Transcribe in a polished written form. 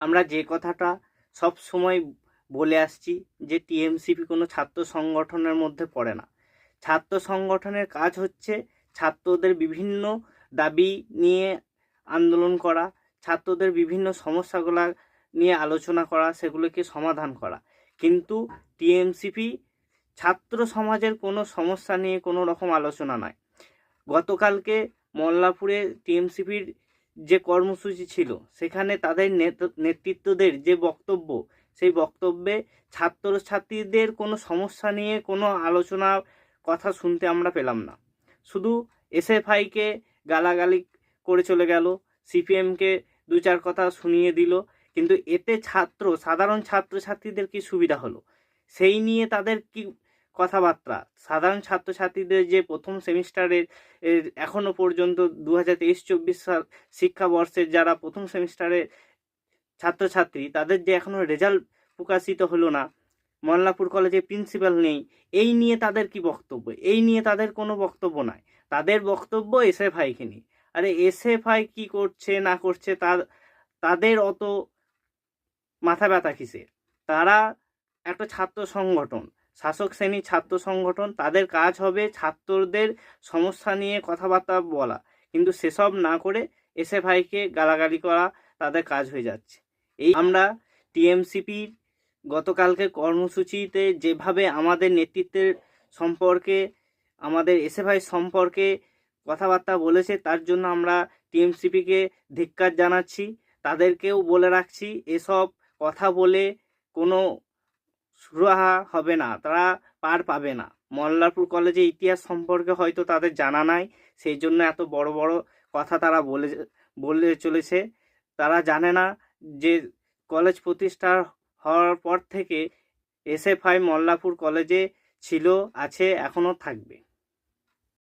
আমরা যে কথাটা সব সময় বলে আসছি যে টিএমসিপি কোনো ছাত্র সংগঠনের মধ্যে পড়ে না। ছাত্র সংগঠনের কাজ হচ্ছে ছাত্রদের বিভিন্ন দাবি নিয়ে আন্দোলন করা, ছাত্রদের বিভিন্ন সমস্যাগুলো নিয়ে আলোচনা করা, সেগুলোকে সমাধান করা। কিন্তু টিএমসিপি ছাত্র সমাজের কোনো সমস্যা নিয়ে কোনো রকম আলোচনা নয়। গতকালকে মল্লাপুরে টিএমসিপির যে কর্মসূচি ছিল, সেখানে তাদের নেতৃত্বদের যে বক্তব্য, সেই বক্তব্যে ছাত্রছাত্রীদের কোনো সমস্যা নিয়ে কোনো আলোচনা কথা শুনতে আমরা পেলাম না। শুধু এসএফআইকে গালাগালি করে চলে গেল, সিপিএমকে দু চার কথা শুনিয়ে দিল, কিন্তু এতে সাধারণ ছাত্রছাত্রীদের কি সুবিধা হলো সেই নিয়ে তাদের কি কথাবার্তা? সাধারণ ছাত্রছাত্রীদের যে প্রথম সেমিস্টারের এখনো পর্যন্ত 2023-24 সাল শিক্ষাবর্ষের যারা প্রথম সেমিস্টারের ছাত্রছাত্রী, তাদের যে এখনো রেজাল্ট প্রকাশিত হলো না, মল্লাপুর কলেজে প্রিন্সিপাল নেই, এই নিয়ে তাদের কি বক্তব্য? এই নিয়ে তাদের কোনো বক্তব্য নাই। তাদের বক্তব্য এসএফআইকে নিয়ে। আরে এসএফআই কি করছে না করছে তাদের অত মাথা ব্যথা কিসের? তারা একটা ছাত্র সংগঠন, শাসক শ্রেণীর ছাত্র সংগঠন। তাদের কাজ হবে ছাত্রদের সমস্যা নিয়ে কথাবার্তা বলা, কিন্তু সেসব না করে এসএফআইকে গালাগালি করা তাদের কাজ হয়ে যাচ্ছে। এই আমরা টিএমসিপির গতকালকে কর্মসূচিতে যেভাবে আমাদের নেতৃত্বের সম্পর্কে, আমাদের এসএফআই সম্পর্কে কথাবার্তা বলেছে, তার জন্য আমরা টিএমসিপিকে ধিক্কার জানাচ্ছি। তাদেরকেও বলে রাখছি, এসব কথা বলে কোনো সুরাহা হবে না, তারা পার পাবে না। মল্লারপুর কলেজে ইতিহাস সম্পর্কে হয়তো তাদের জানা নাই, সেই জন্য এত বড় বড় কথা তারা বলে চলেছে। তারা জানে না যে কলেজ প্রতিষ্ঠা হওয়ার পর থেকে এসএফআই মল্লারপুর কলেজে ছিল, আছে, এখনো থাকবে।